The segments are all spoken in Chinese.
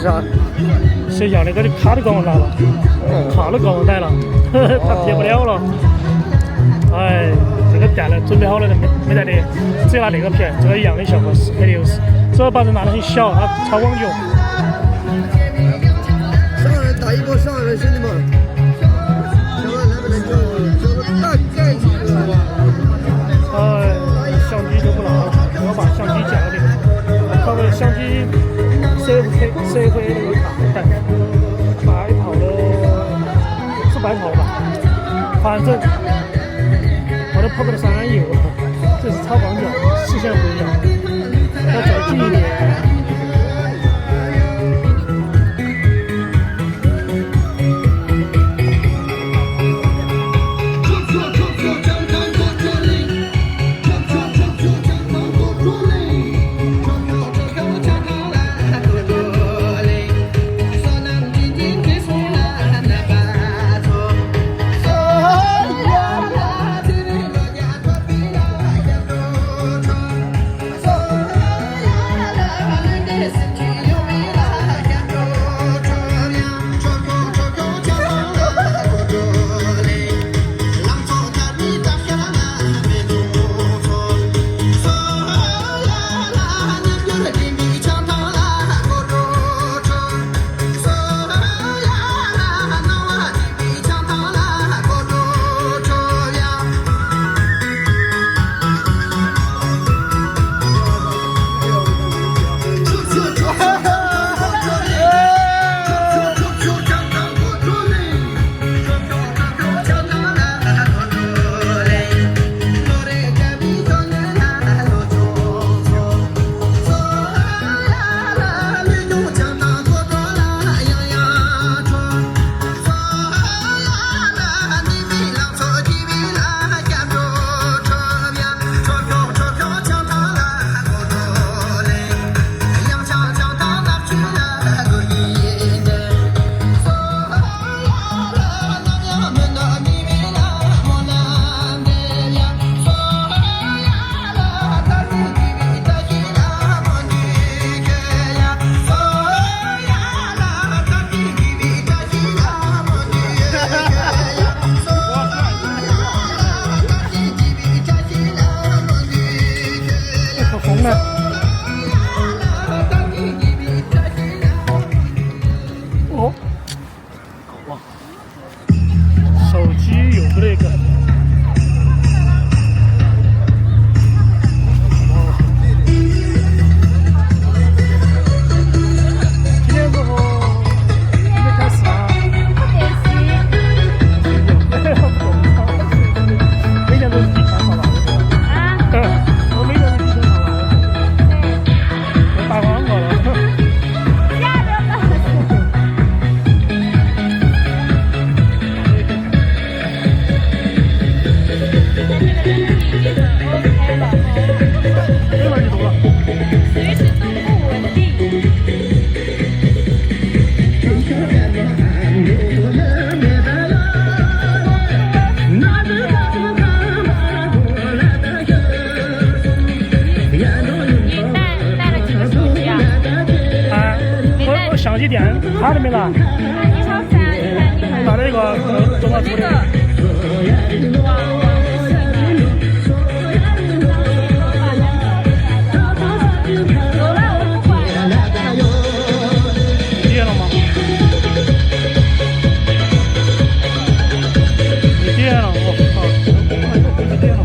啥？谁要那个卡都搞忘拿了，卡都搞忘带了，他贴不了了。哎，这个店呢准备好了的没得的，只拿那个便宜，这个一样的效果460，只要把人拿得很小，它超广角。上来打一波上来了，兄弟们！想看来不来就大概几个。相机就不拿了，我把相机交给你。搞个相机社会那个卡带，白跑的，是白跑吧？反正我都跑个3油，这是超广角，视线不一样，要走近一点。手机有个那个，今天过后应该开始吗？每天都是提前上班的。我每天都提前上班的。我打广告了。相机店他都没拿，拿了一个中华出的。你点了吗？你点了，我点了。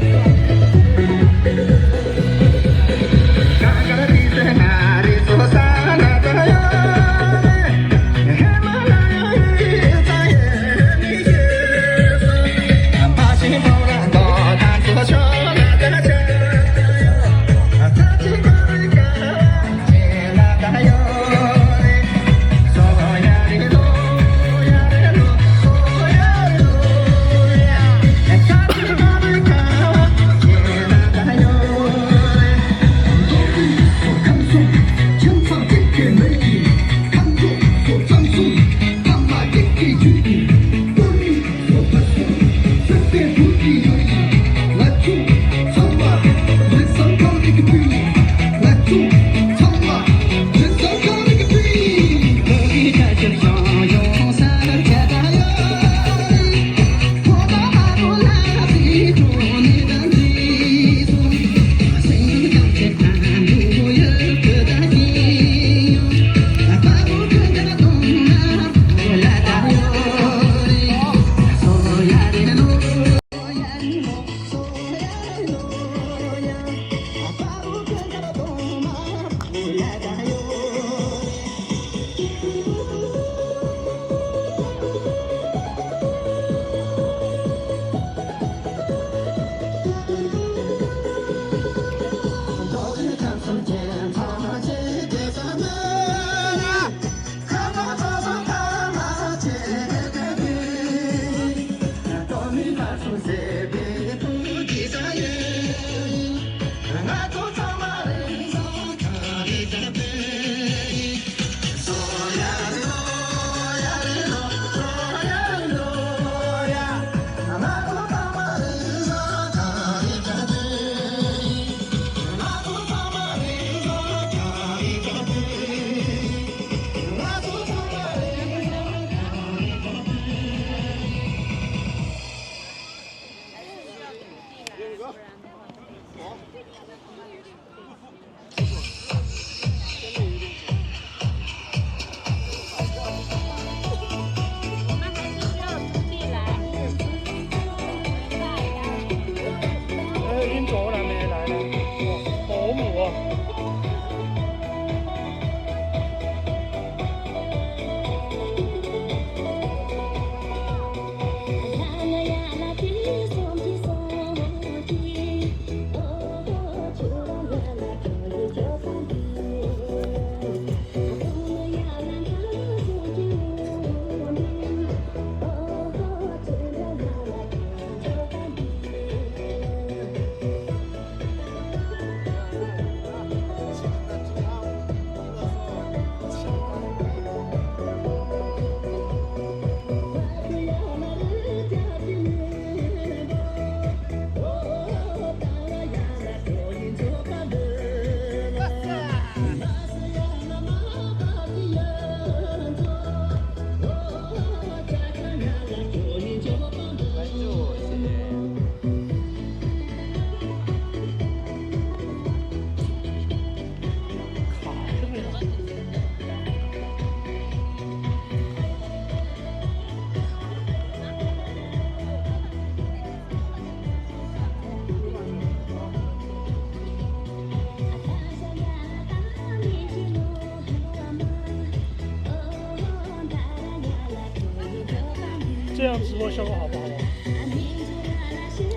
样直播效果好不好？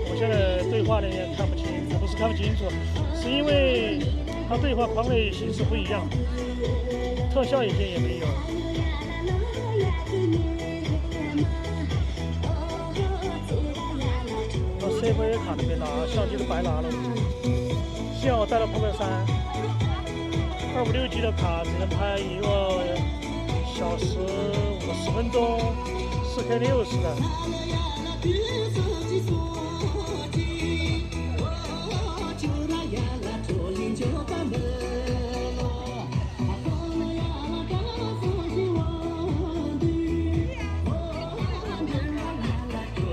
我现在对话的也看不清，不是看不清楚，是因为它对话框的形式不一样，特效一些也没有。到 CVA 卡那边拿相机都白拿了，幸好我带了Pro 3。256G 的卡只能拍1个小时50分钟，4K60的。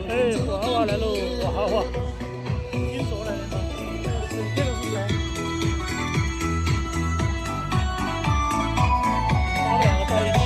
哎，娃娃来喽，娃娃，你坐来了吗？是这个是谁？他们两个在一起。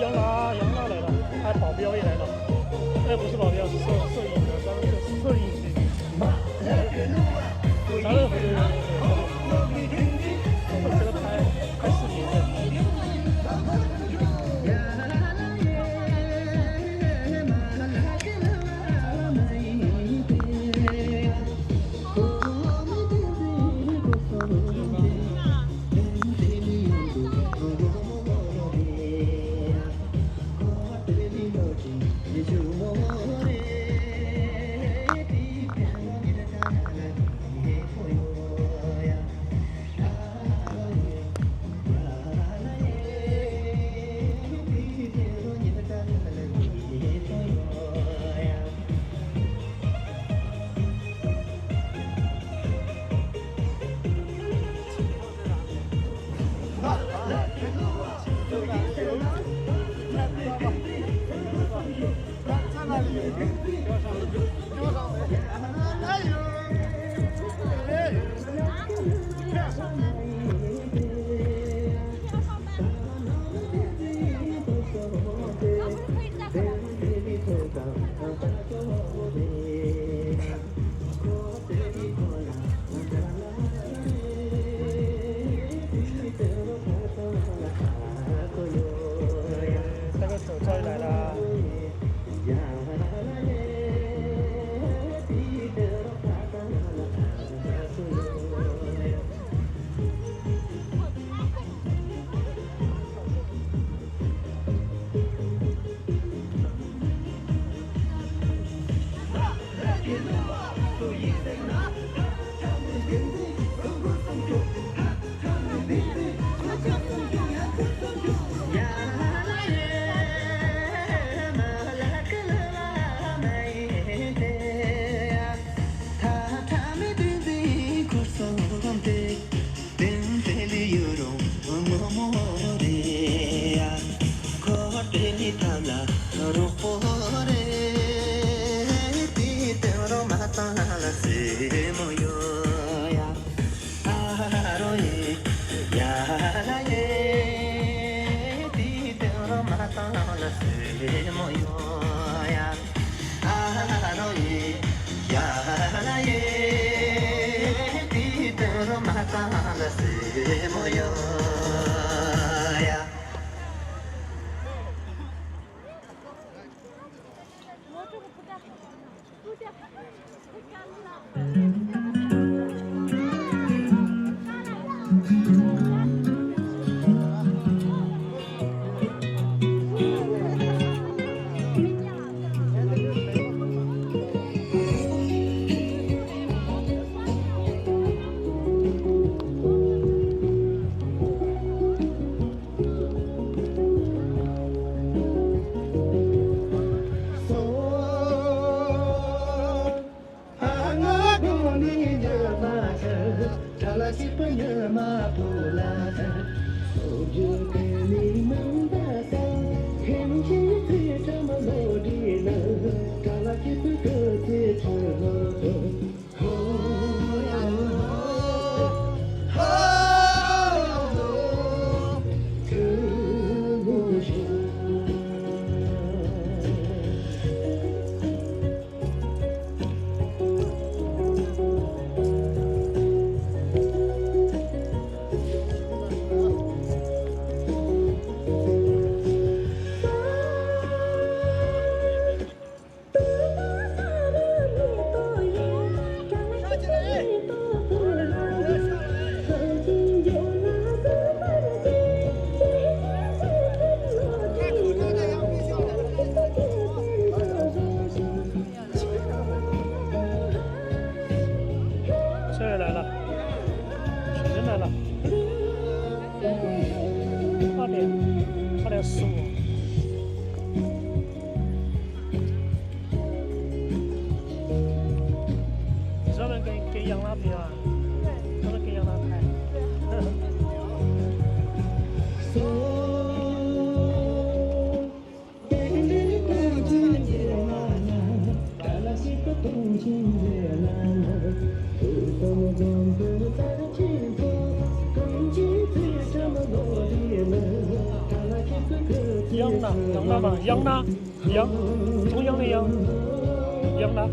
杨娜来了，还保镖也来了。哎，不是保镖，是摄影的，咱们是摄影师。咱们这个拍视频的。那个手招来了。Moyo 这来了，确诊来了，8点15。专门给杨拉拍啊，专门给杨拉拍。央呢？央哪嘛？央哪？央，中央的央，央哪？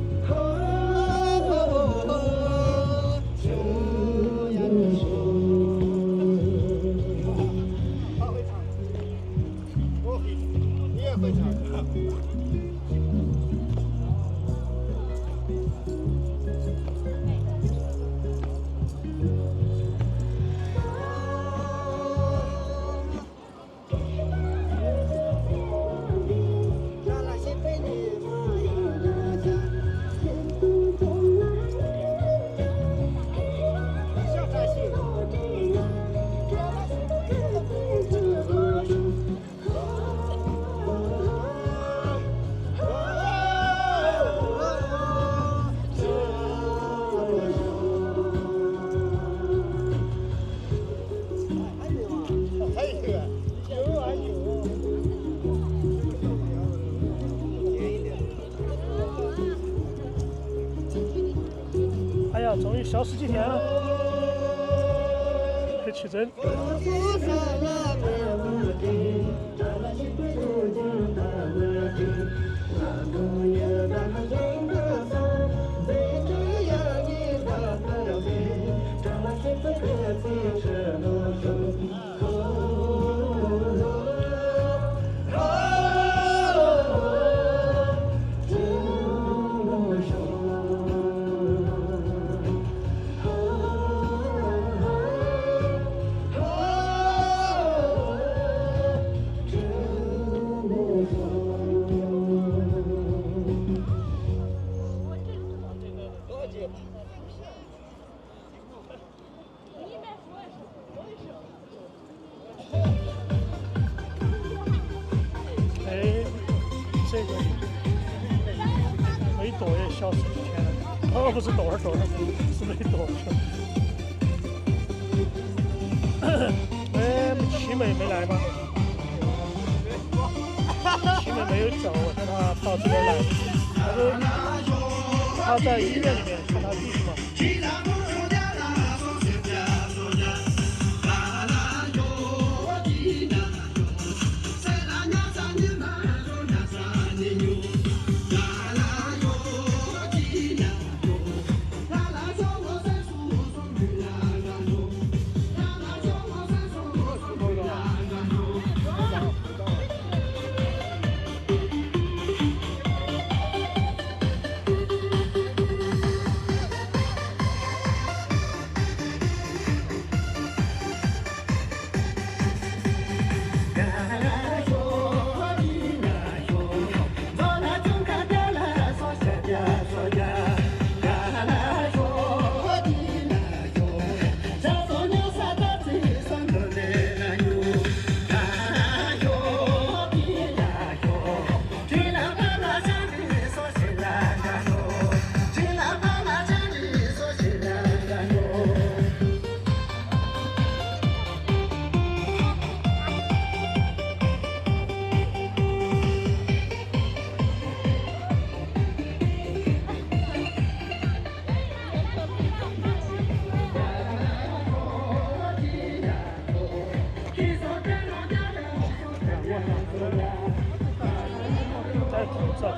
他会唱，我会唱，你也会唱。哎呀，终于消失几天了，可以去诊。这个没多也消失几天了，哦，不是多少，是没多。哎，七妹没来吗？七妹没有走，我叫她到这边来。她在医院里面看她弟弟嘛。戴口罩。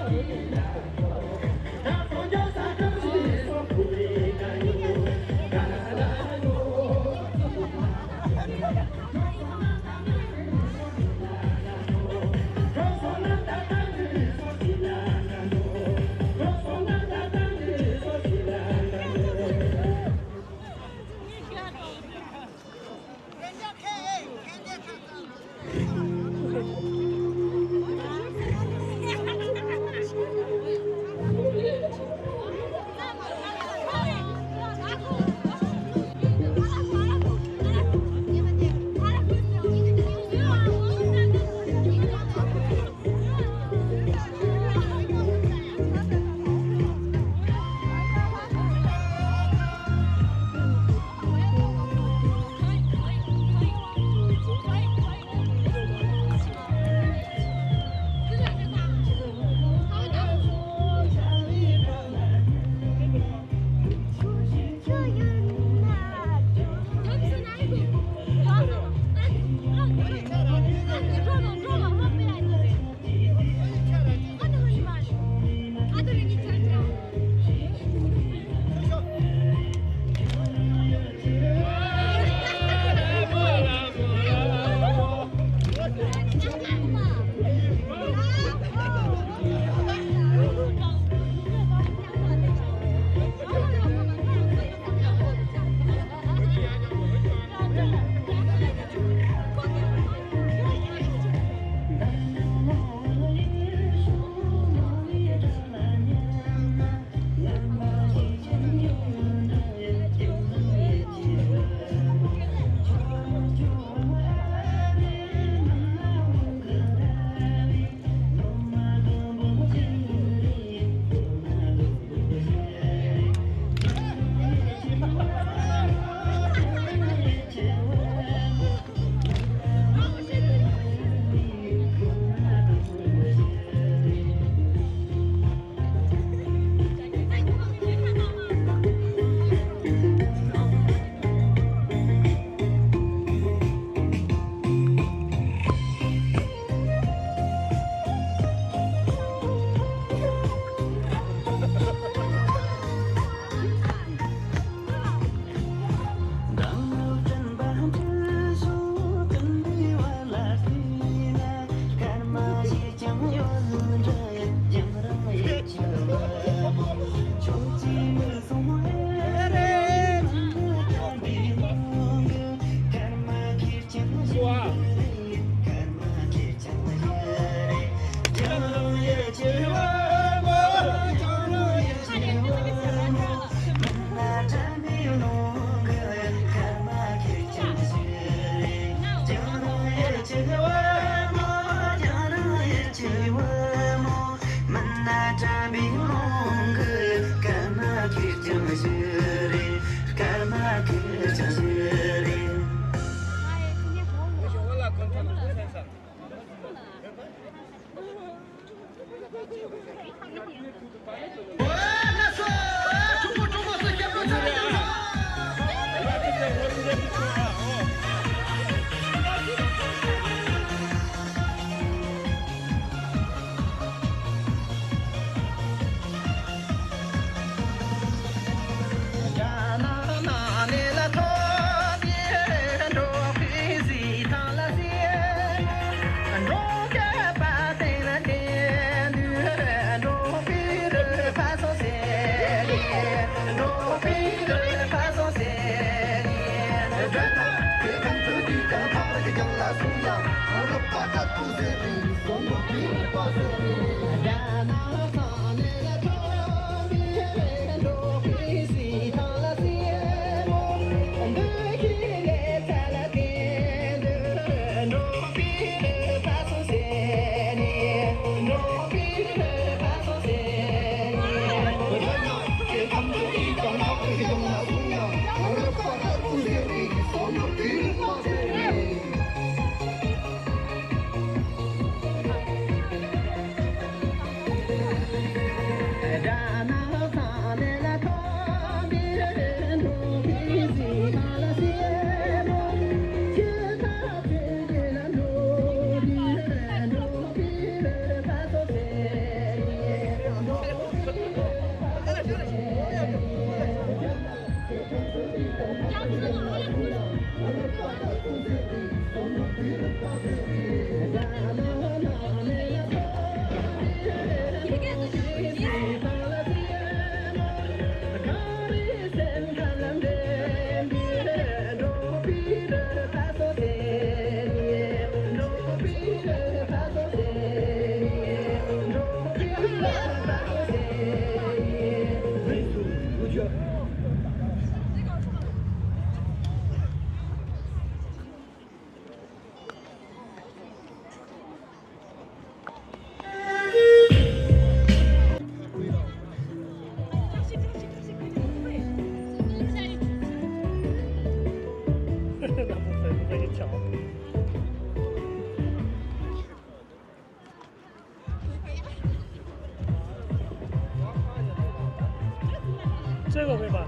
这个会吧？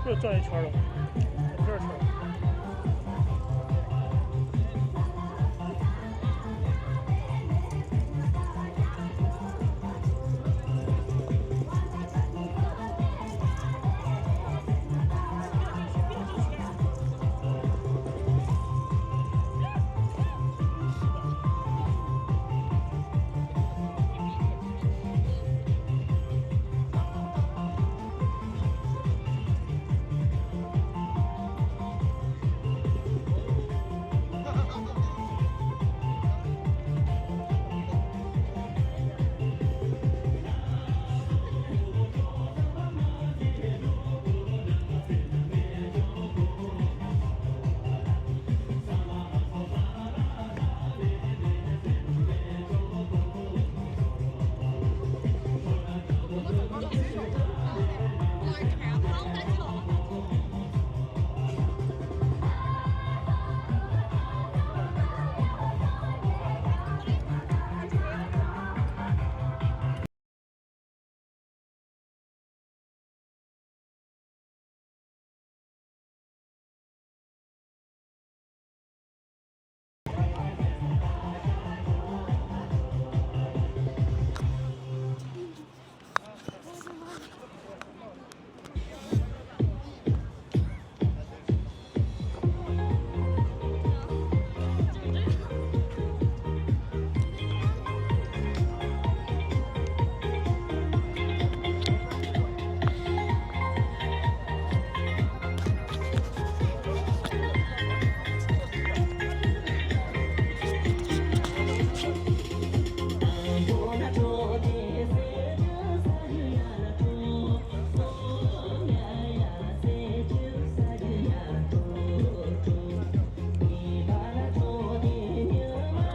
又转一圈了，从这儿圈。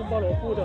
包罗布的。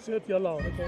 是个比较老的歌。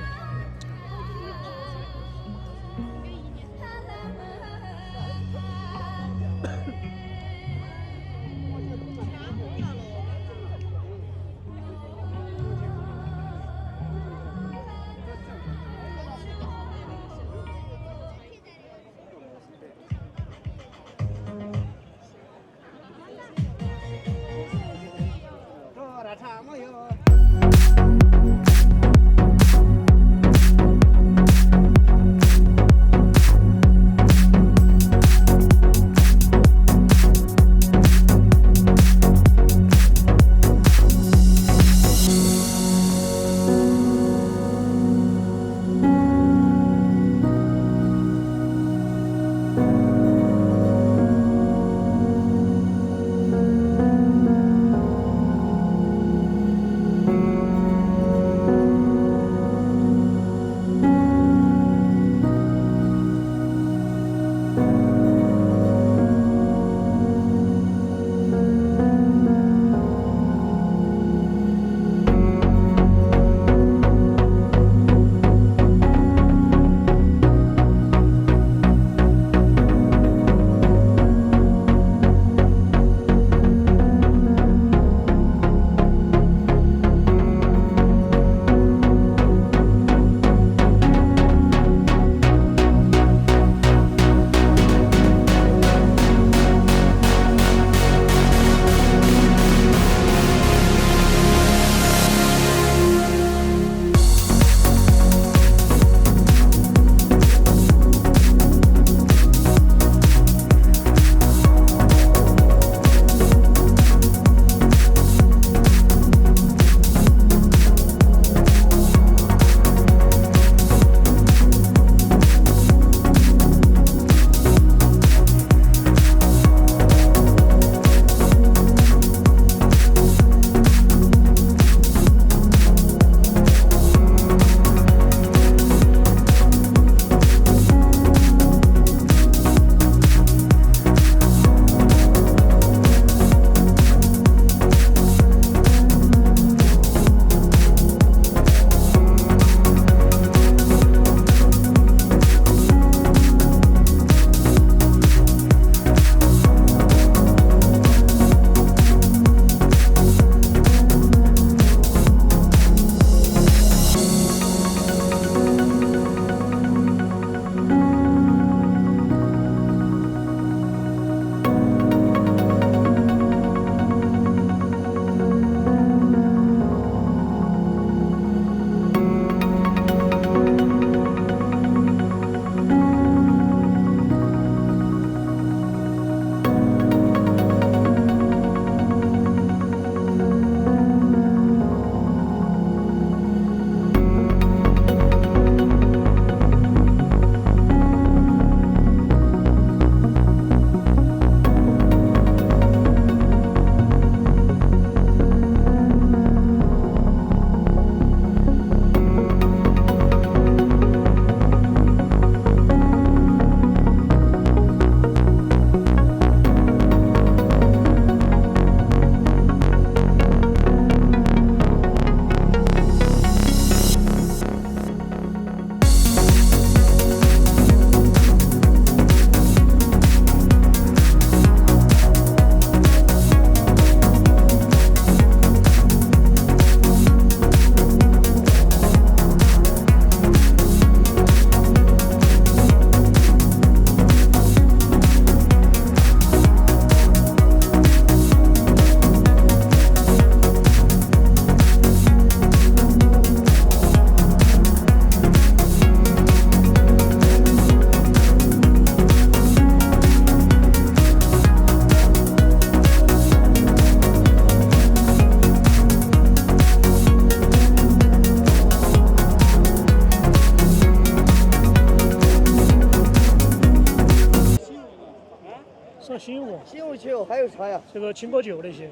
上新屋，新屋去还有啥呀？这个清过酒那些，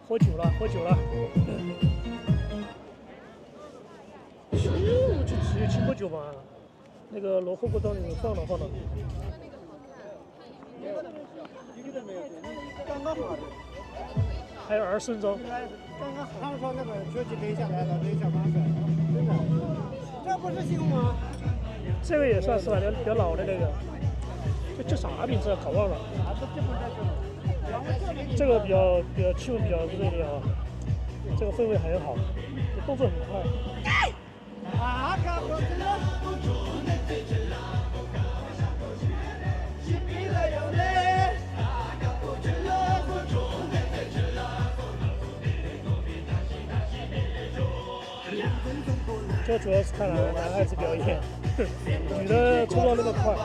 喝酒了，喝酒了。新屋就只有清过酒嘛，那个罗湖古道里面放了。刚刚好的。还有2升装。刚刚他们说那个酒就留下来了，留下马上。这不是新吗？这个也算是吧，比较老的那个，叫啥名字啊？搞忘了。这个比较气氛比较热烈啊，这个氛围很好，动作很快。这主要是看男孩子表演，女的冲撞那么快。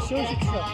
休息去了。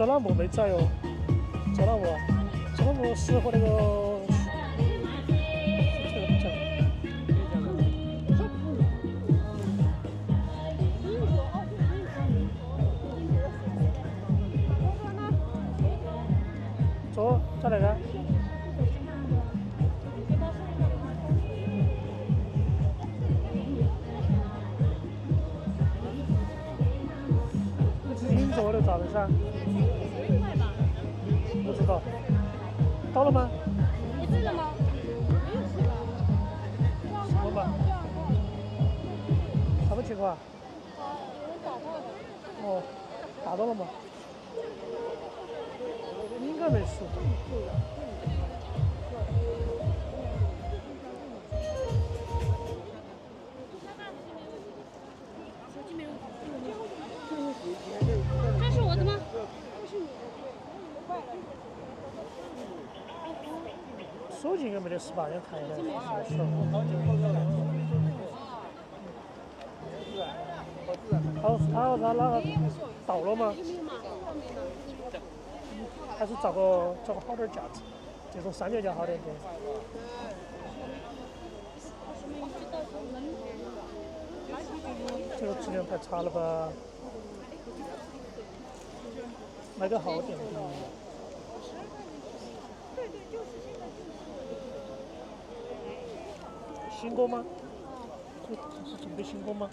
泽拉姆没在哦，泽拉姆是和那个这个不在。走，在哪个？那是银座的咋的噻？不知道。到了吗？你知道吗？没有吃吧？什么嘛？什么情况？有人打到了。哦，打到了吗？应该没事。这是我的吗？手机应该没得事吧？先看一下。他那个到了吗？还是找个好点架子，这种三脚架好点点。这个质量太差了吧？买个好点的。新歌吗？这是准备新歌吗？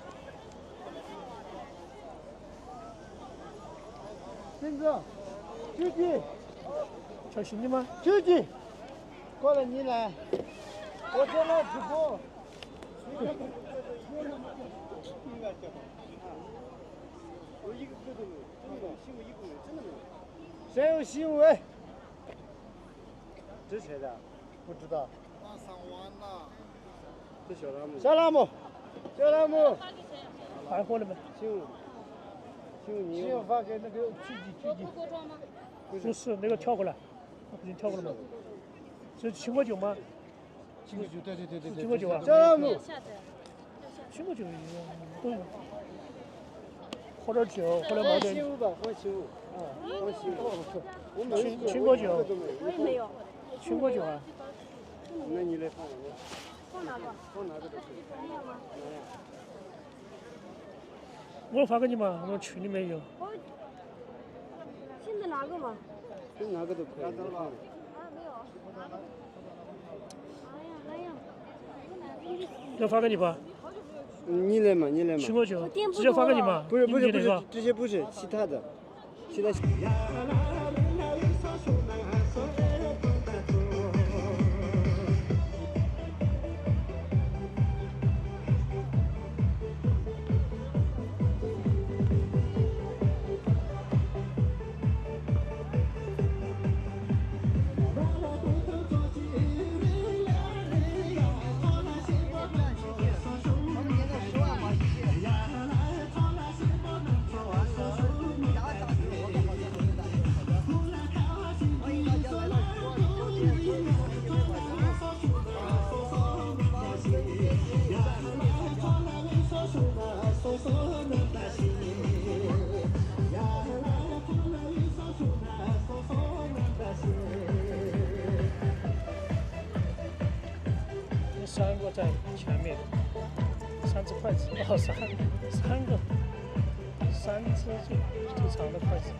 孙子，九弟，叫新的吗？九弟，过来你来，我在那直播。谁有新闻？这谁的？不知道。那上完了。这小拉姆，小拉姆，还货了没？新闻发给那个狙击。不是那个跳过来，不是跳过来吗？是青稞酒吗？青稞酒，对。青稞酒啊。小拉姆，青稞酒都有。喝点酒，喝点毛点。新闻吧，喝新闻。啊，喝新闻。我没有。青稞酒。我也没有。青稞酒啊。那你来放我。放哪个？放哪个都可以。我发给你嘛，我群里面有。现在哪个嘛？就哪个都可以。啊，没有。哎呀。要发给你吧？你来嘛。青稞酒，直接发给你嘛。不是，这这些不是其他的，其他。三个在前面，3只筷子，哦，三个，3只最长的筷子。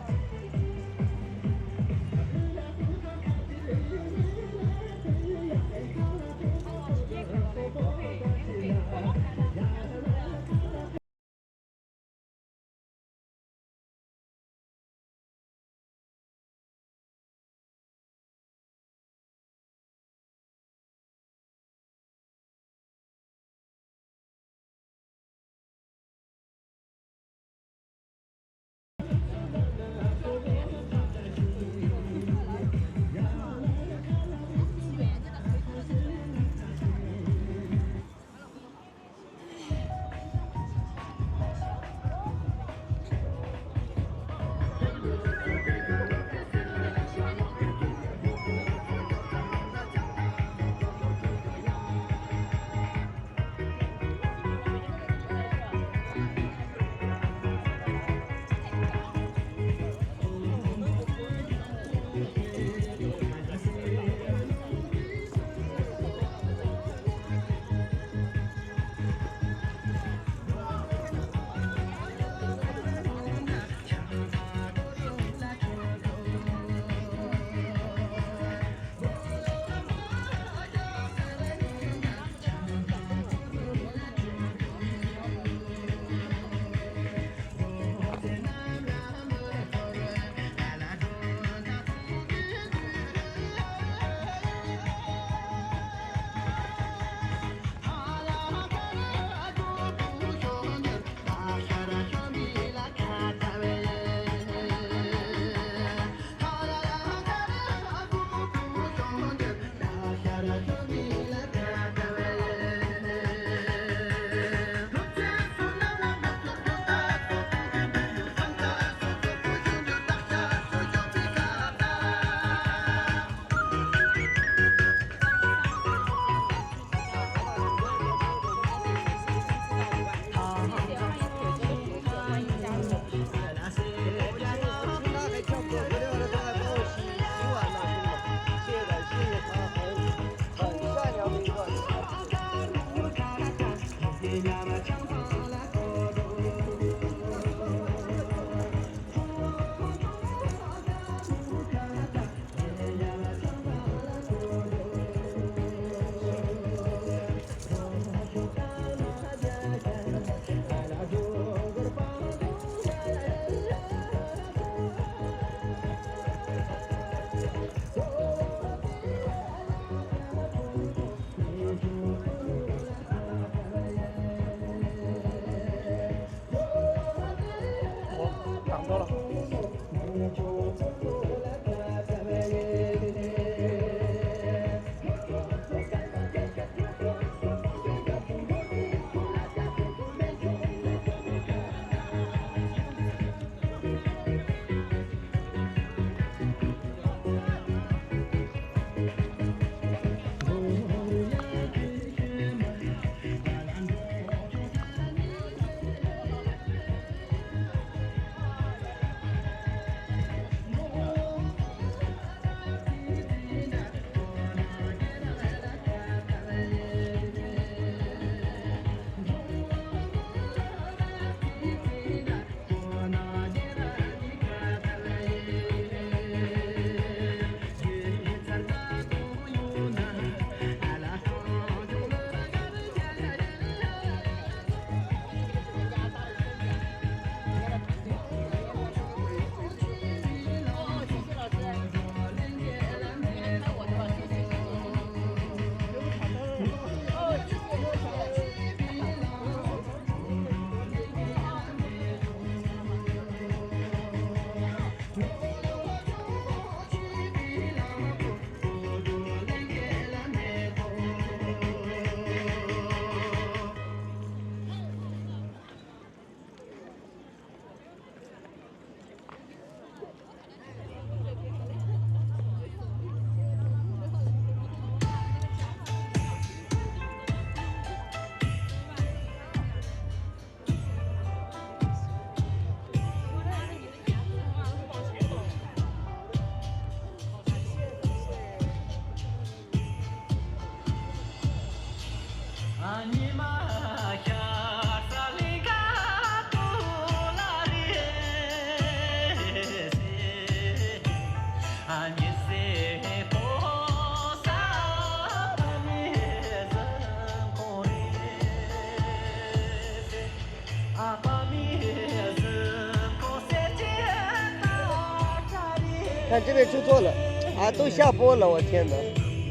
看这边出错了，啊，都下播了，我天哪！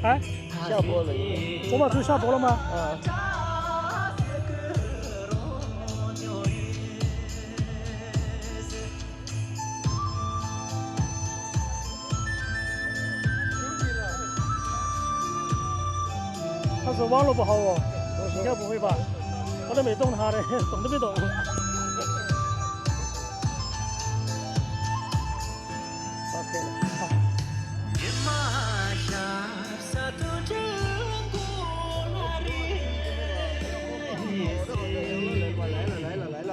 啊，下播了，走马图下播了吗？啊。他说网络不好哦，应该不会吧？我都没动他的，动都没动。OK 了。好。来了。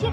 所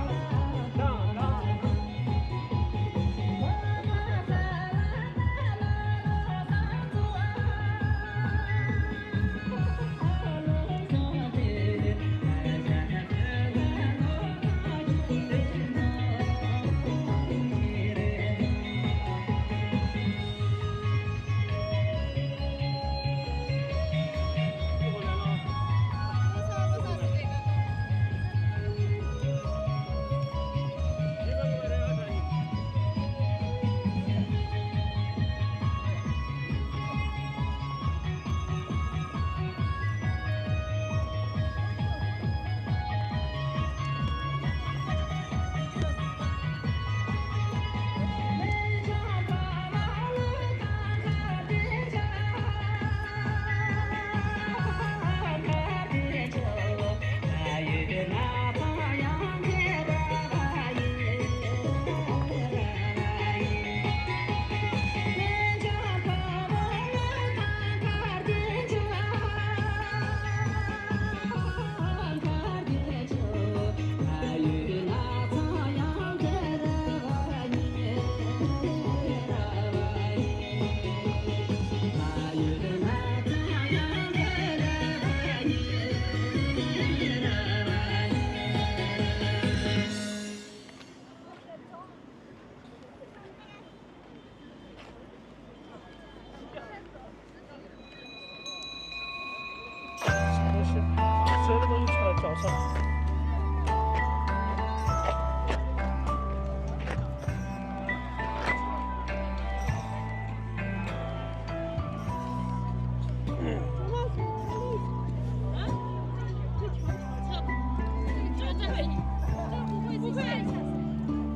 有的东西穿在脚上。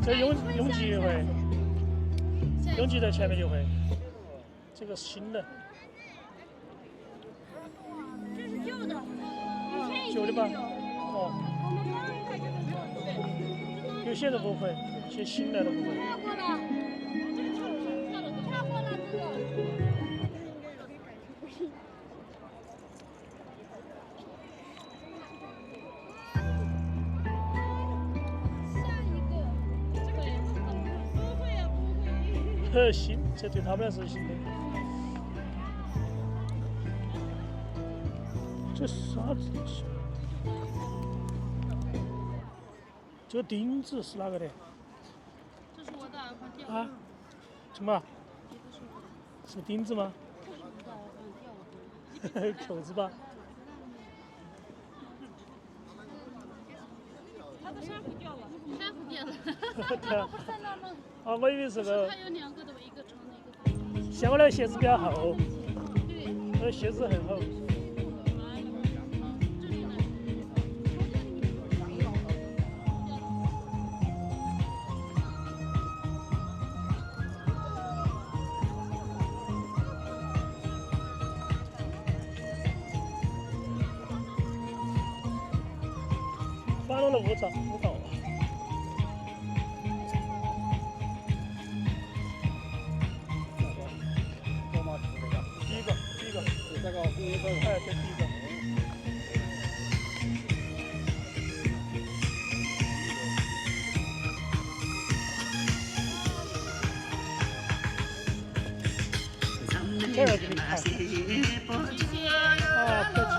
这拥挤也会，拥挤在前面就会，这个是新的。这是旧的，旧的吧？哦。我们刚刚开这个车，有些人不会，些新来的不会。跳过了，跳过了这个。新，这对他们来说是新的。这啥子？这个钉子是哪个的？这是我的耳环掉了。啊？什么？是钉子吗？扣子吧？他的衫服掉了，衫服掉了。对啊。啊，我以为是个。它有两个的，一个长的，一个短的。像我那个鞋子比较厚。对。那鞋子很厚。翻了5道。第一个，这个哎，这第一个。这个给你看。啊，客气。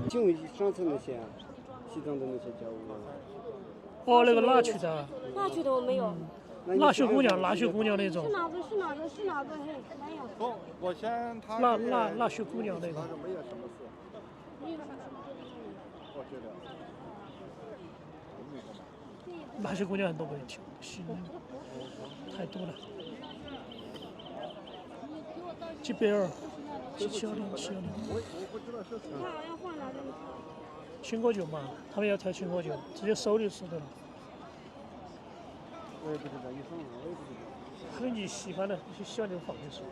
请问上次那些西藏的那些家务，哦，那个哪去的？哪去的我没有。哪雪姑娘，那雪姑娘那种。是哪个？嘿，没有。不，我先他那雪姑娘那个。没有什么事，我觉得。那些姑娘很多没听，行，太多了。几百儿，710。他好像换了。青稞酒嘛，他们要调青稞酒，直接手里说的了。我也不知道，有什么我也不知道。可能你喜欢的，就喜欢就放就是。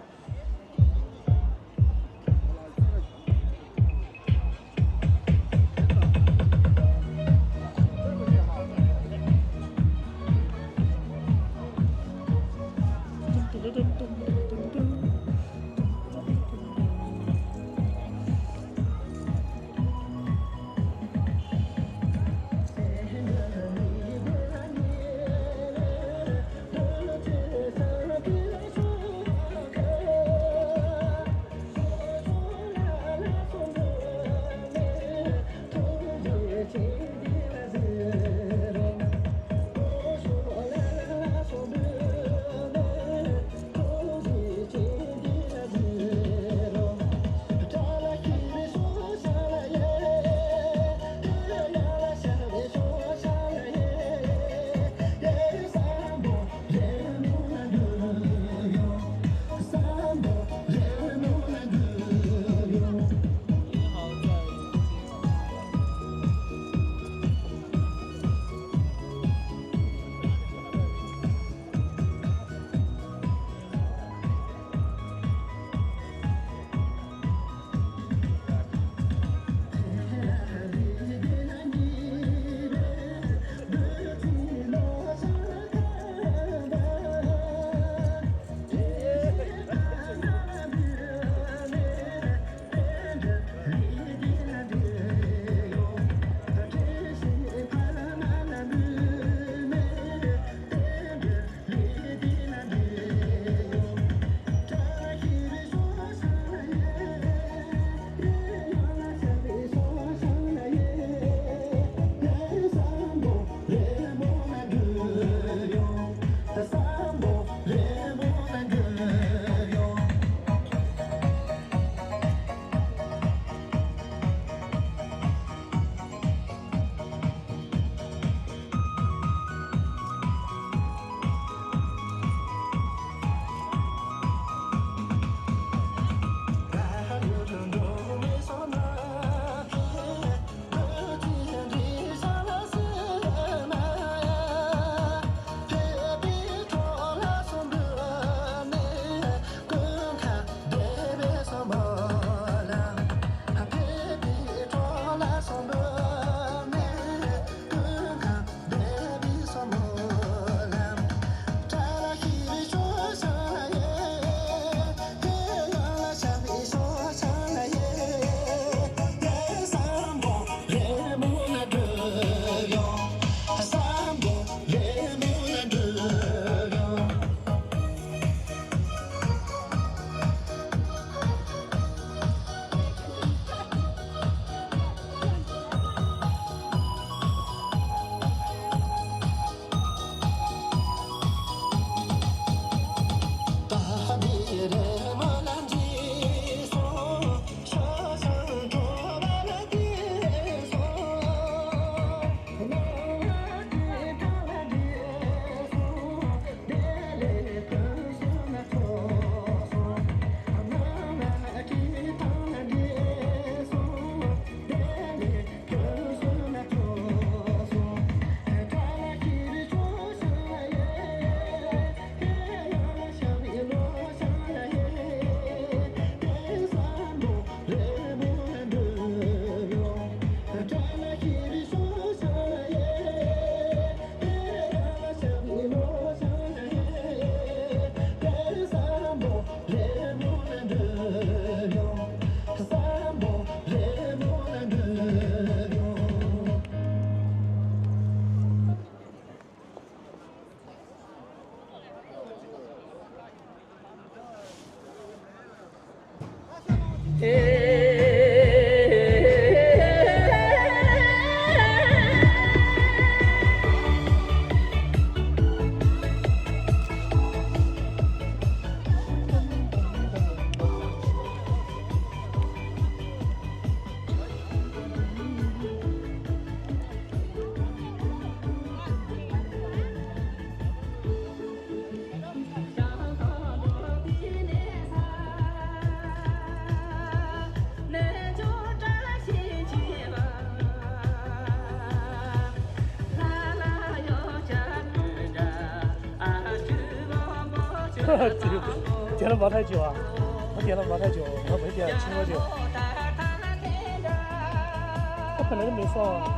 点了茅台酒啊！我点了茅台酒，我没点青稞酒。我本来都没放啊。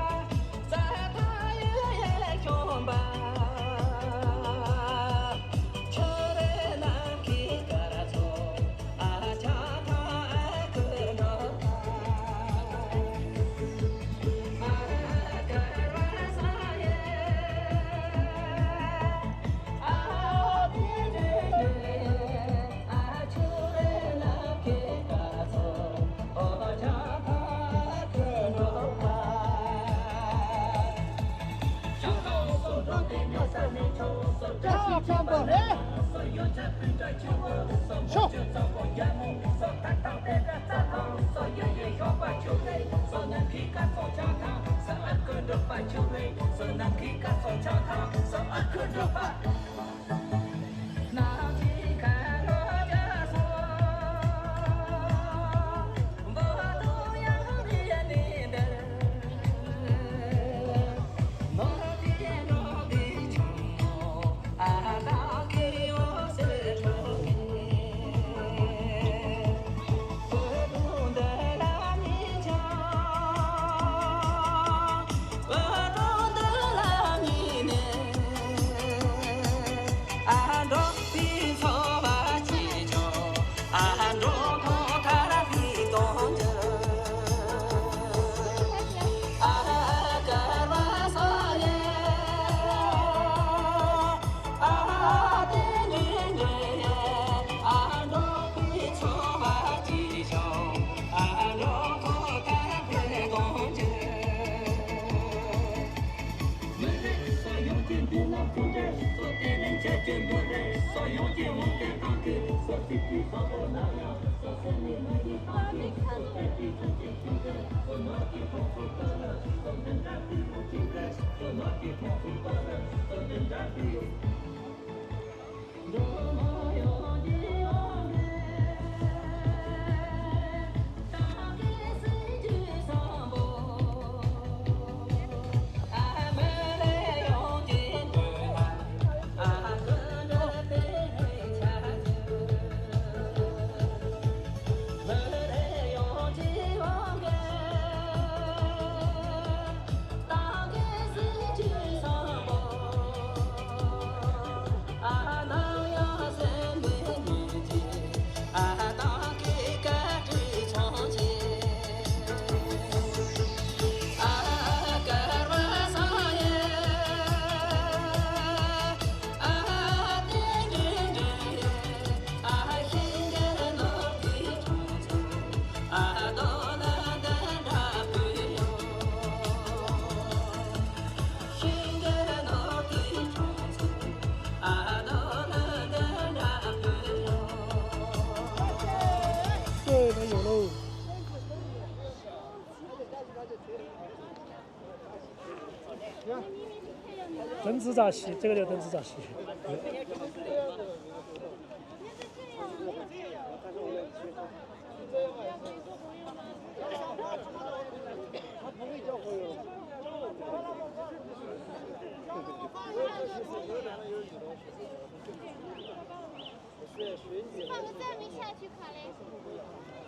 灯子闸西，这个叫灯子闸西。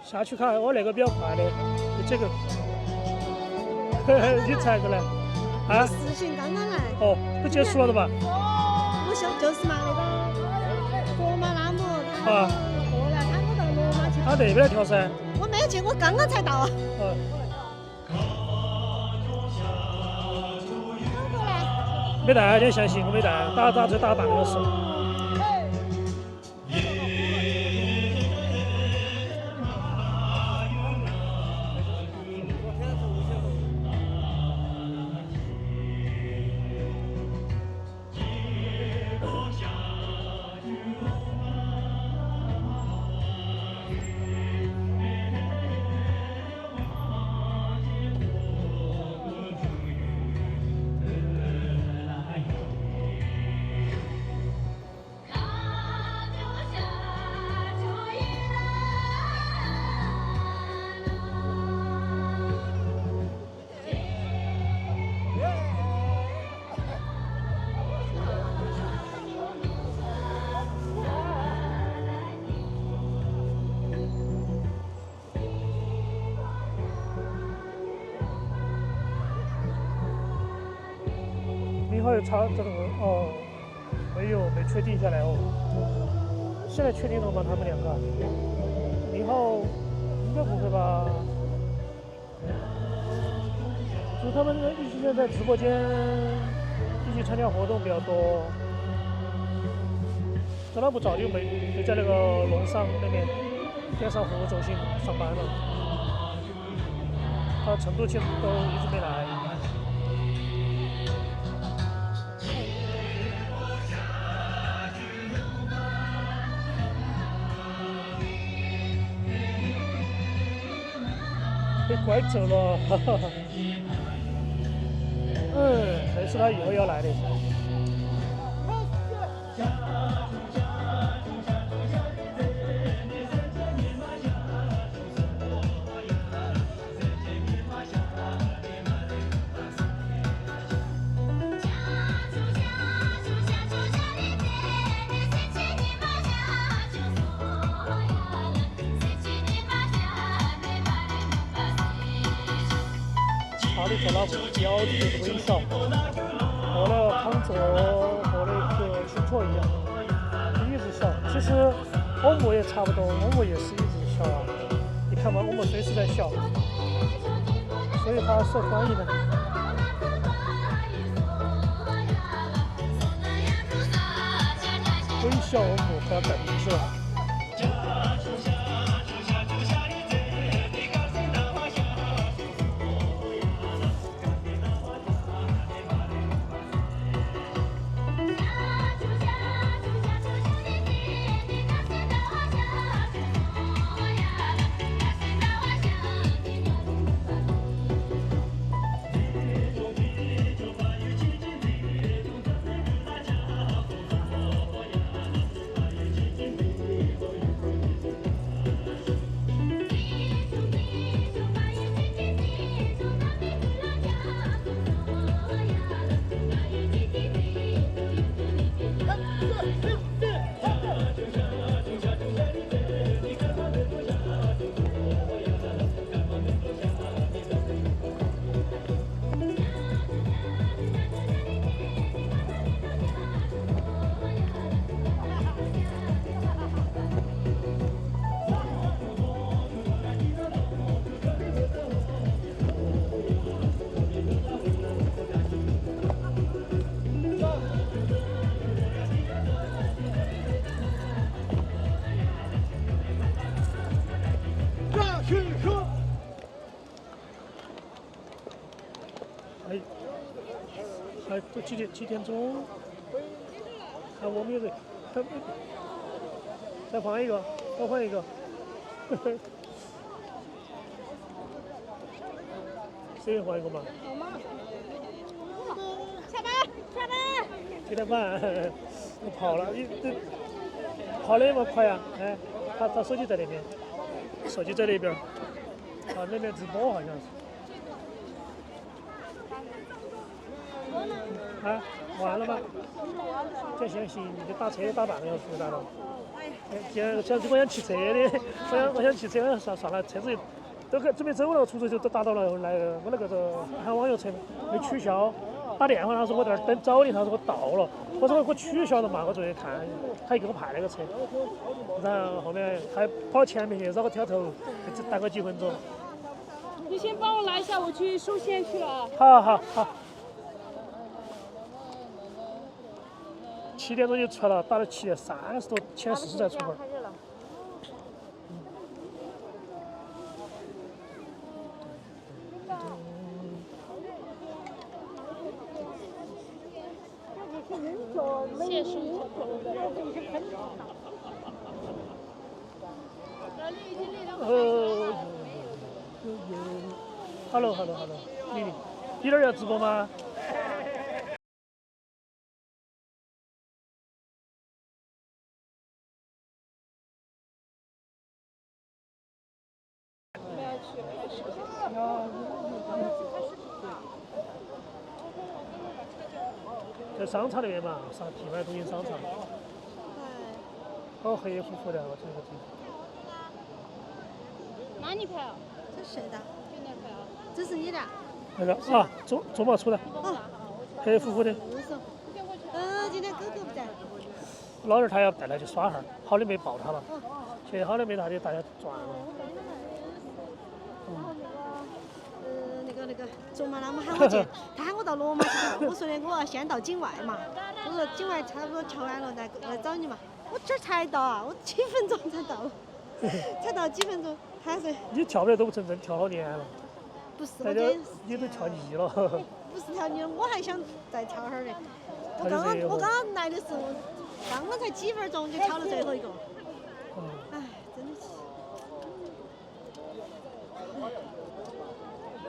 下去看，我那个比较快的，这个，你猜过来？啊？事情刚刚来。哦，不结束了的吧？我就是嘛那个河马拉姆，他过来，他们到罗马去。他那边来跳噻。我没有去，我刚刚才到。没带，你相信我没带，打半个小时。一会儿查这个哦，没确定下来哦。现在确定了吗？他们两个？0号应该不会吧？就是他们一起在直播间一起参加活动比较多。这两不早就没在那个龙山那边电商服务中心上班了，他成都其实都一直没来。被拐走了，哈哈哈。还是他以后要来的。查理做了标题就是微笑，和了康卓和那个青错一样，一直笑。其实欧姆也差不多，欧姆也是一直笑啊。你看嘛，欧姆随时在笑，所以他受欢迎的。微笑欧姆快要改名字了。都几点钟？我们也得，再换一个，再换一个。谁也换一个嘛？下班，下班。7点半，我跑了，跑得那么快呀？哎，他手机在那边，手机在那边，那边直播好像是。啊，完了吗？行，你就打车打半个小时来了。既然我想骑车的，我想骑车，算了，车子都准备走了，出租车都打到了，来我那个喊网约车没取消，打电话他说我在那儿等找你，他说我到了，我说我取消了嘛，我昨天看，他又给我派了个车，然后后面还跑前面去绕个挑头，只待个几分钟。你先帮我拿一下，我去收线去了。好。7点钟就出来了，打到7点30多，前40才出门。谢师傅。Hello， 丽丽，你那儿要直播吗？在商场那边嘛，地外中心商场。好黑乎乎的，我这个地方。哪里拍啊？这谁的？就那拍啊。这是你的？那个啊，左毛出来。黑乎乎的。今天哥哥不在。老二他要带他去耍哈儿，好久没抱他了，去好久没带大家转了。那个，昨晚他们喊我去，他喊我到罗马去跳，我说的我要先到境外嘛，我说境外差不多跳完了来找你嘛，我这儿才到啊，我几分钟才到，才到几分钟，他说你跳不得都不成真，跳好年了。不是，大家你都跳腻了。不是跳腻了，我还想再跳会儿的。我刚刚来的时候，刚刚才几分钟就跳了最后一个。哎，真的是。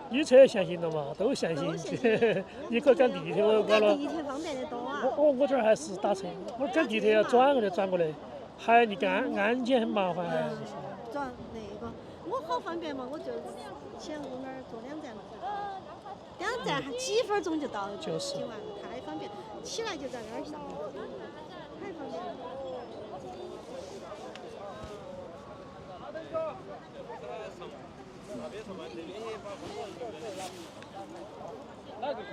你车限行了嘛？都限行。你可赶地铁，我赶了。地铁方便得多啊。我这儿还是打车，我赶地铁要转过来，还你安检很麻烦。转那个，我好方便嘛，我就前屋那儿坐2站路，2站几分钟就到境外了，太方便，起来就在那儿上，太方便了。那个是。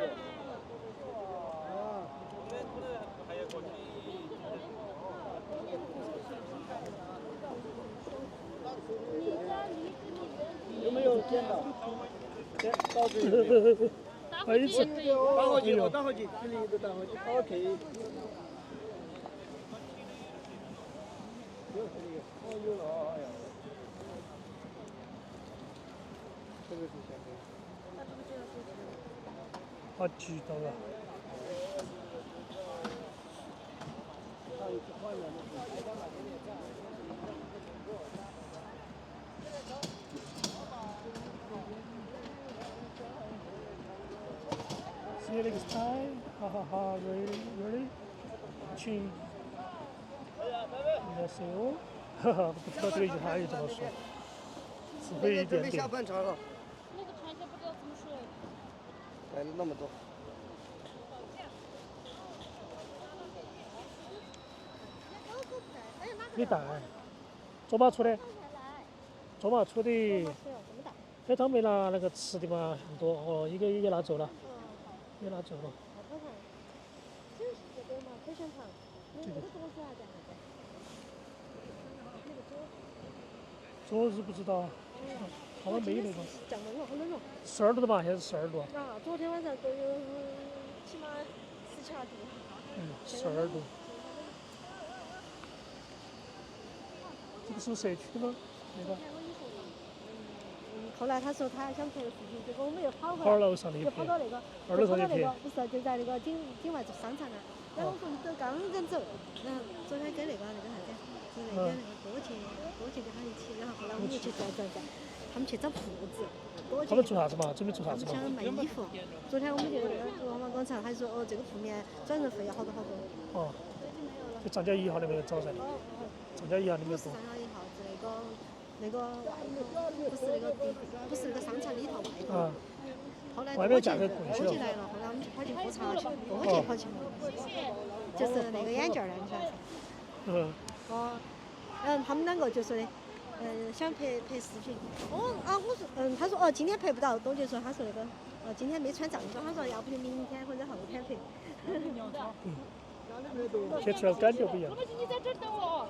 有没有捡到？捡到这个。打回去，打回去，这里都打回去。OK。有了，哎呀。这个是现在。好激动啊！See you next time. Ha ha ha. Really? 请。안녕하세요. 哈哈，不知道这个语韩语怎么说，只会一点点。准备下饭场了。那个船下不知道怎么说。来了那么多。没带，卓玛出的。卓玛出的。哎，他没拿那个吃的嘛，很多哦，一个也拿走了，也拿走了。就是这个嘛，口香糖，那个多少钱？昨日不知道，好像没那个。降温了，好冷哦。12度的嘛，现在是12度。啊，昨天晚上都有起码17、8度。12度。这个是社区的吗？那个。后来他说他还想做的事情，结果我们又跑回来。跑楼上那一就跑到那个。2楼上那个不是，就在那个境外商场啊。然后我说你都刚刚走，然后昨天跟那个啥子，是那边那个多姐跟他一起，然后后来我们又去转，他们去找铺子。他们做啥子嘛？准备做啥子嘛？想卖衣服。昨天我们就文化广场，他说这个铺面转让费要好多。哦。就张家1号那边找噻。张家1号那边多。张家1号是那个外头，不是那个商场里头外头。后来外面价格贵些了。多姐来了，后来我们就跑去喝茶去，多姐跑去了，就是那个眼镜儿的，你晓得噻？他们2个就说的，想拍视频。我说，他说今天拍不到。多姐说，他说那个，今天没穿正装，他说要不就明天或者后天拍。拍出来感觉不一样。你在这儿等我。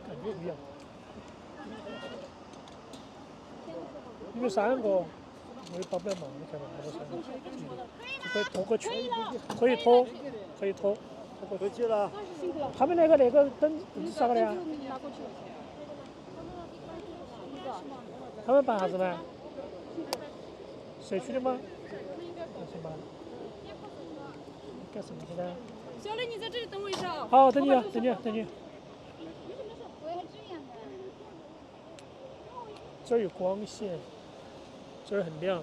感觉不一样。你们3个，我也帮不了忙，你看嘛，我3个，可以拖过去，可以拖过去了。他们那个等啥个的呀？他们办啥子呢？社区的吗？是吗？干什么的呢？小磊，你在这里等我一下。好，等你。这儿有光线，这儿很亮。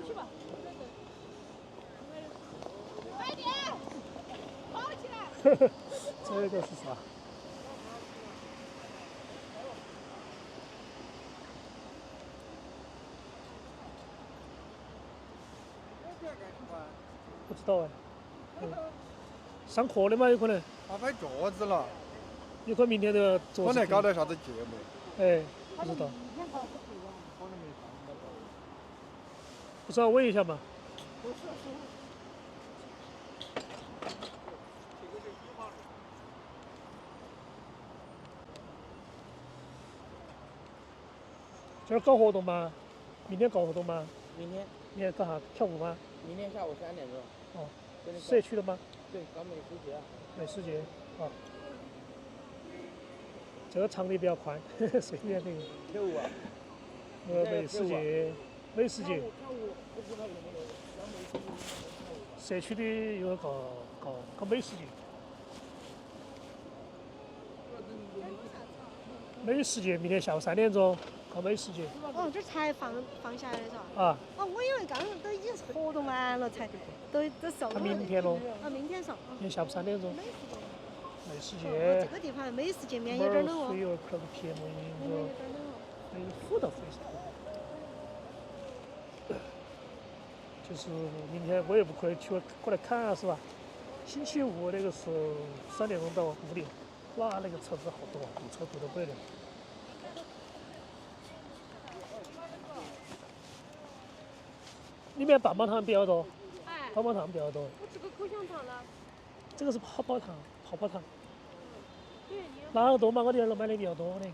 去吧。快点，跑起来！这个是啥？不知道哎。上课的嘛，有可能。他摆桌子了。有可能明天都要做。可能搞点啥子节目。哎，不知道。不知道问一下嘛。今儿搞活动吗？明天搞活动吗？明天搞啥？跳舞吗？明天下午3点钟。哦，社区的吗？对，搞美食节。美食节啊。这个场地比较宽，随便可以。跳舞啊？美食节，美食节。跳舞，不知道有没有搞美食节？社区的有搞美食节。美食节明天下午3点钟搞美食节。哦，这才放下来的是吧？啊。哦，我以为刚刚都已经活动完了才都售了。他明天喽。啊，明天上。明天下午3点钟。美食节。这个地方美食界面有点冷哦。水有可撇木影子，还有辅导费是就是明天我也不可以去过来看啊，是吧？星期五那个是3点钟到5点，哇，那个车子好多，堵车堵得不得了。里面棒棒糖比较多，棒棒糖比较多。我吃个口香糖了。这个是泡泡糖。拿得多嘛？我店儿买的比较多那个。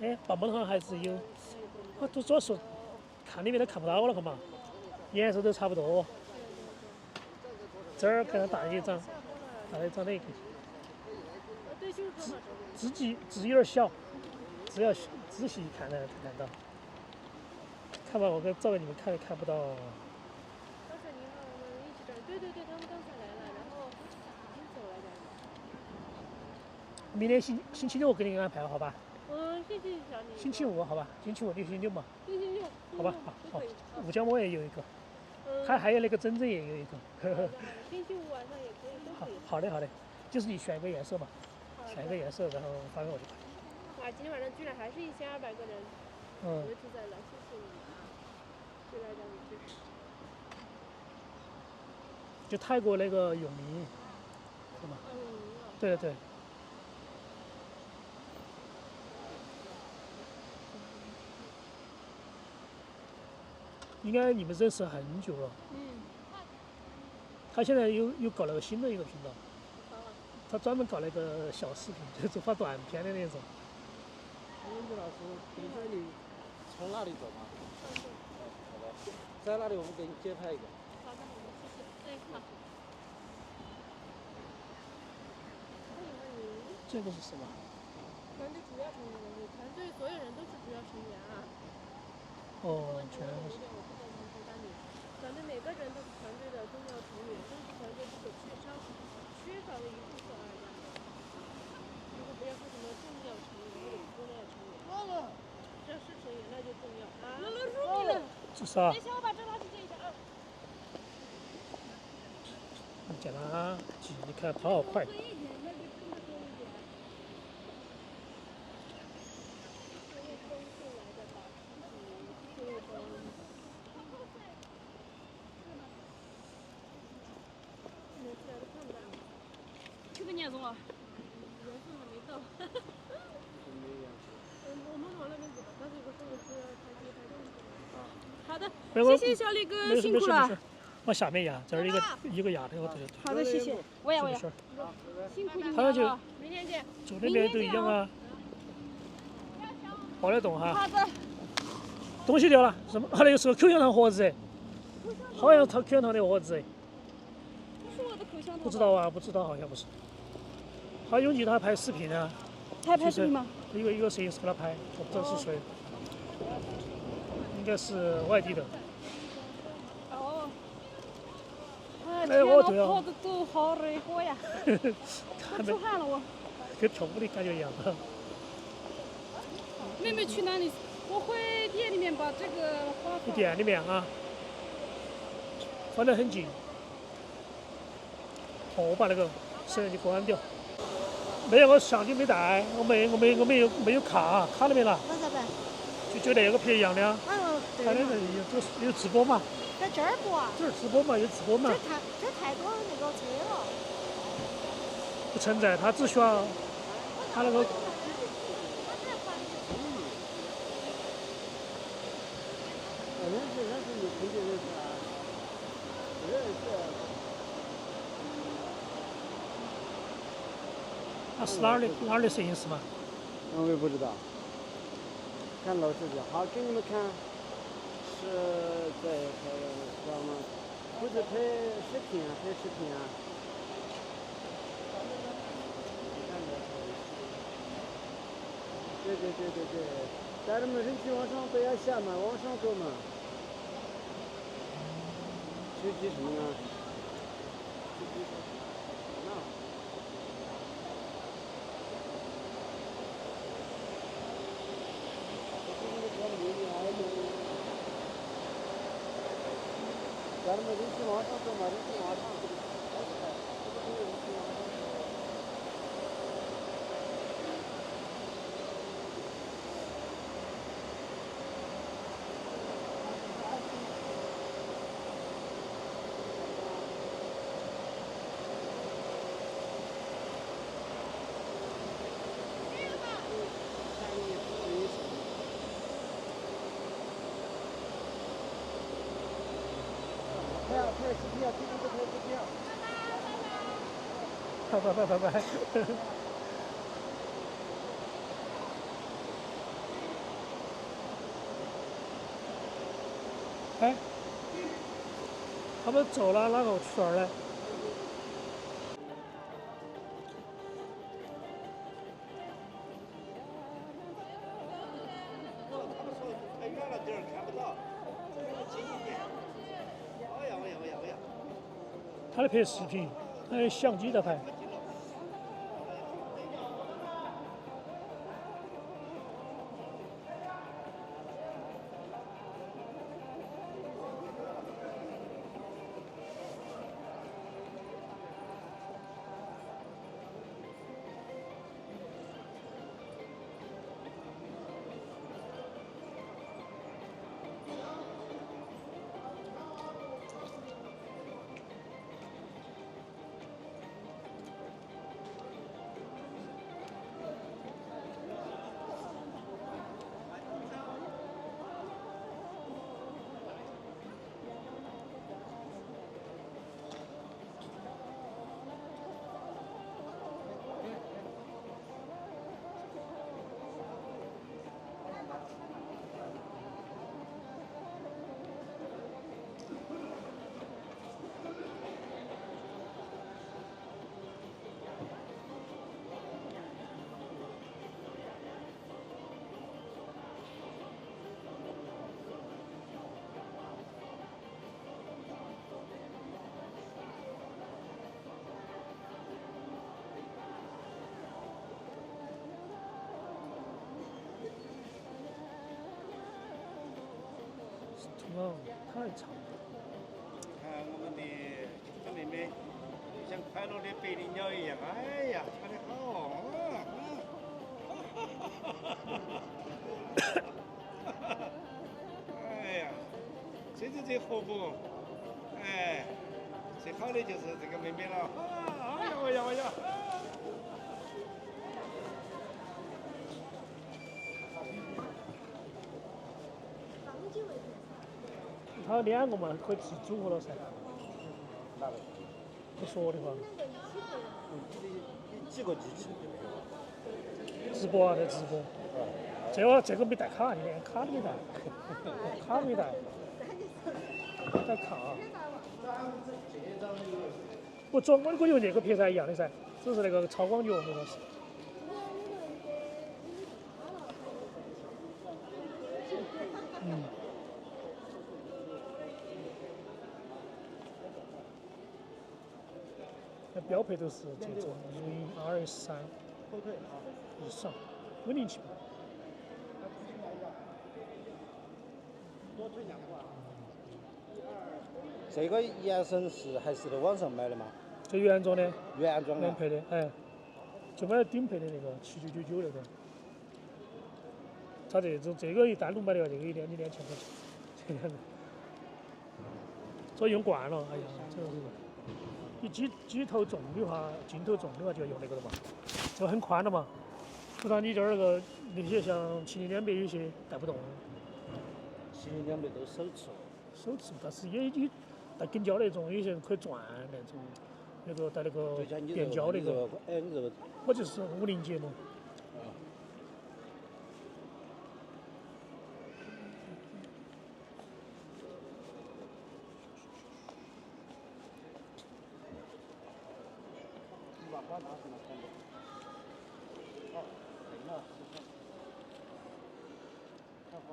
哎，棒棒糖还是有，我主要是看里面都看不到了，看嘛，颜色都差不多。这儿给他大一张，大一张那个。字有点小，只要仔细看才看到。看吧，我找给你们看，看不到。刚才你和我们一起这儿，对，他们刚才来了，然后已经走了点。明天星期六我给你安排好吧？谢谢小李。星期五好吧？星期五六星期六嘛。星期六。好吧，好。五角馍也有一个，还有那个珍珍也有一个。星期五晚上也可以，都可以。好的，就是你选一个颜色嘛，选一个颜色，然后发给我就可以。哇，今天晚上居然还是1200个人。我就在了，谢谢你啊，对大家的支持。就泰国那个永明，是吧？对。应该你们认识很久了。他现在又搞了个新的一个频道，他专门搞了一个小视频，就是发短片的那种。英子老师，等一下你从那里走吗？好的，在那里我们给你接拍一个。好的，谢谢。好。这个是什么？团队主要成员，团队所有人都是主要成员啊。哦，全是。团队每个人都是团队的重要成员，都是团队不可缺少的一部分而已。如果不要说什么重要成员或者不重要成员，只要是成员那就重要啊。这啥？等一下我把这垃圾接一下啊。你捡了啊！你看跑好快。7个年中了，缘分还没到。我们往那边走，但是有个摄影师拍摄。好的，谢谢小李哥，辛苦了。往下面压，这儿一个压的，我这。好的，谢谢。我压。辛苦你们了。明天见。住那边都一样啊。抱得动哈。好的。东西掉了，什么？那个是个口香糖盒子，好像是口香糖的盒子。是我的口香糖。不知道啊，不知道，好像不是。他有他拍视频啊。拍视频吗？一个摄影师给他拍，我不知道是谁。应该是外地的。哦。哎，我对啊。跑得都好热火呀！我出汗了我。跟跳舞的感觉一样。妹妹去哪里？我回店里面把这个花。去店里面啊。放得很近。我把那个摄像机关掉。没有，我相机没带，我没有卡那边了。那咋办？就那个片一样的啊。对。他那个有直播嘛？在这儿播啊？这儿直播嘛，有直播嘛？这太多那个车了。不存在，他只需要他那个。认识你肯定认识啊，不认识。那是哪儿的摄影师嘛？我也不知道。看老师讲，好，给你们看，是在知道吗？不是拍视频啊，拍视频啊。对，带着们人气往上不要下嘛，往上走嘛。手机什么呢？手机什么？咱们人气往上走嘛，人气往上走。拍视频啊，天天都拍视频啊。拜。哎，他们走了哪个圈呢？他们说太远了点儿看不到，这个近一点。哎呀！他在拍视频，他用相机在拍。太长了。看我们的小妹妹，像快乐的百灵鸟一样，哎呀，跳得好哎呀，这最活泼，哎，最好的就是这个妹妹了，哎呀！他2个嘛，可以自己组合了噻。哪个？不说的话。几个机器？直播啊，在直播。这个没带卡，你连卡都没带，卡没带，带卡。不装我用那个拍噻一样的噻，只是那个超广角那个是。那标配都是这种如影223以上，稳定器。这个延伸是还是在网上买的吗？这原装的。原装的。原配的，哎，就买了顶配的那个7999那个。它这个一单独买的话，这个12000块钱。这两个。所以用惯了，哎呀，这个是。你机头重的话，镜头重的话就要用那个了嘛，这个很宽的嘛，不然你这儿那些像70-200有些带不动。其实两边都手持。手持，但是也有带跟胶那种，有些人可以转那种，那个带那个电胶那个。哎，你这个。我就是50节嘛。你把花拿什么看的？哦，没了，看花。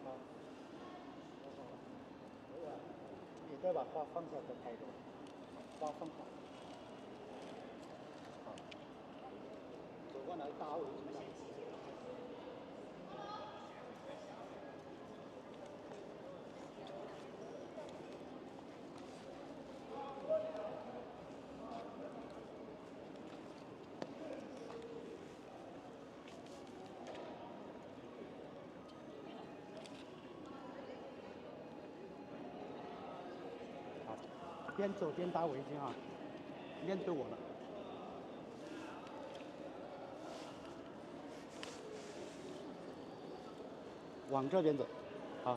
好，你再把花放下再拍一个，花放好。好，走过来打我一下。边走边搭围巾啊，面对我了。往这边走，好。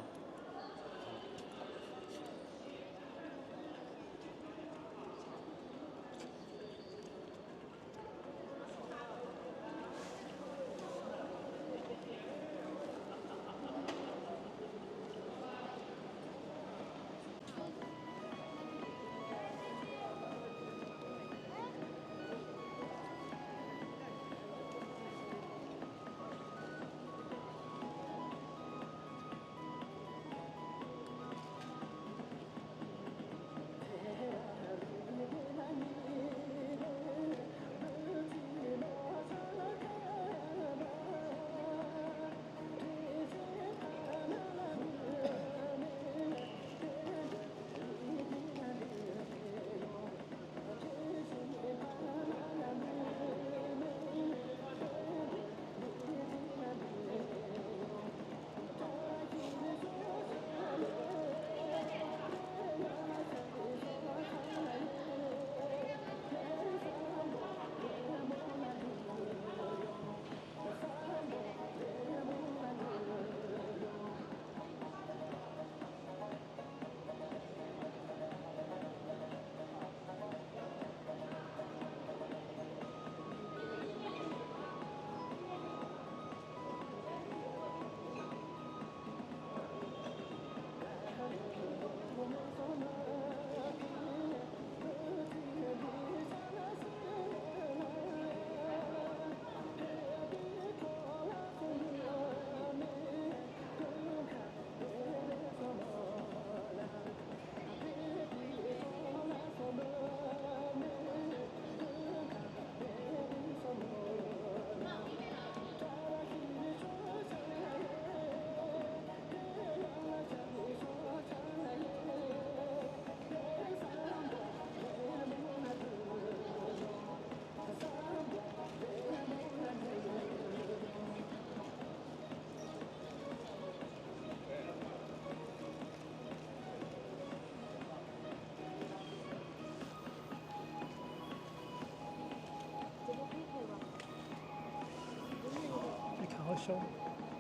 好小，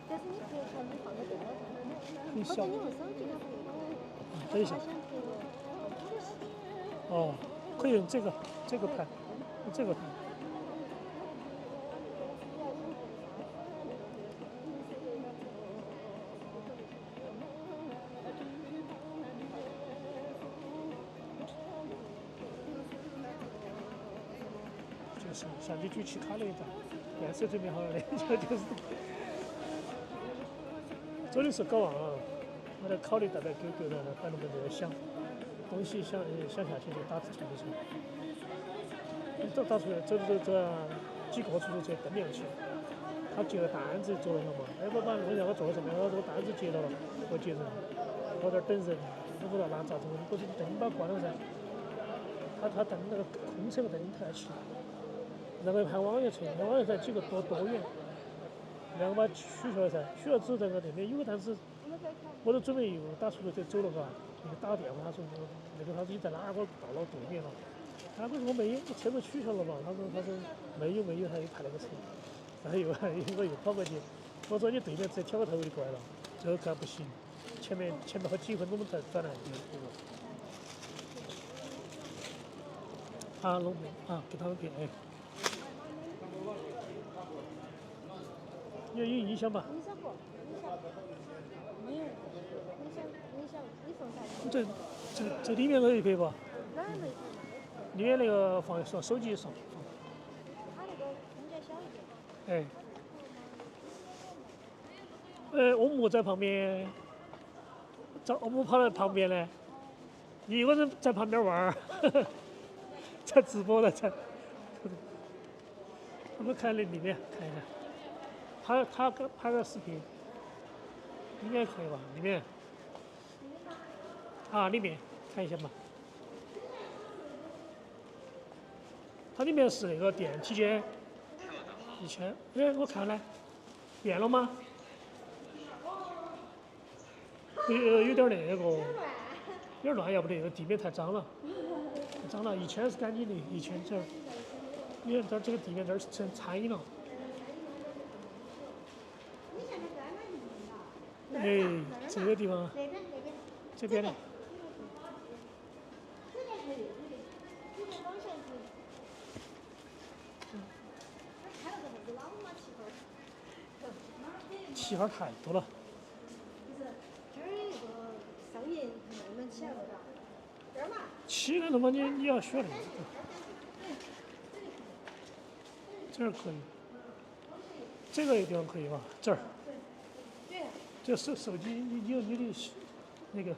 但是你拍出来你放在电脑上，很小。或者你用手机来拍。等一下。哦，可以用这个拍，用这个拍。就是相机举起卡了一张，颜色准备好了的，就是。这里是搞忘了，我在考虑大概给别人摆弄个这个想东西想下去就打出来的时候，你打出来走几个出租车跟上去，他接了单子坐了嘛，哎我让我坐上面，我这个单子接到了，我接人，我这儿等人，我不知道那咋子，我这灯把关了噻，他灯那个空车的灯他要起，然后拍网页出来，网页才几个多远。然后把取出来噻，取了之后在那边有个单子，我都准备又打出租车走了嘎，那个打个电话他说那个他说你在哪儿？我到了对面了，他不是我没有，车不取消了嘛？他说没有，他又派了个车，然后我又跑过去，我说你对面直接挑个头就过来了，最后看不行，前面好几分钟才转来。啊，弄啊，给他们给哎。有音响吧？音响不？音响，你放啥？这里面都可以不？哪儿没？里面那个放手机上。它那个空间小一点。我们在旁边，我们跑到旁边呢，一个人在旁边玩儿，在直播的在。我们看那里面看一下，拍个视频，应该可以吧？里面啊，里面看一下嘛。它里面是那个电梯间，1000。我看来变了吗？有点那个，有点乱，要不那个地面太脏了，1000是干净的，1000这儿，你看这个地面这儿成苍蝇了。哎，这个地方，这边的。气泡太多了。这儿有个声音慢慢起来了，这儿嘛。起来了嘛，你要选那个。这儿可以，这个地方可以吧？这儿。对。这手机你有你的那个。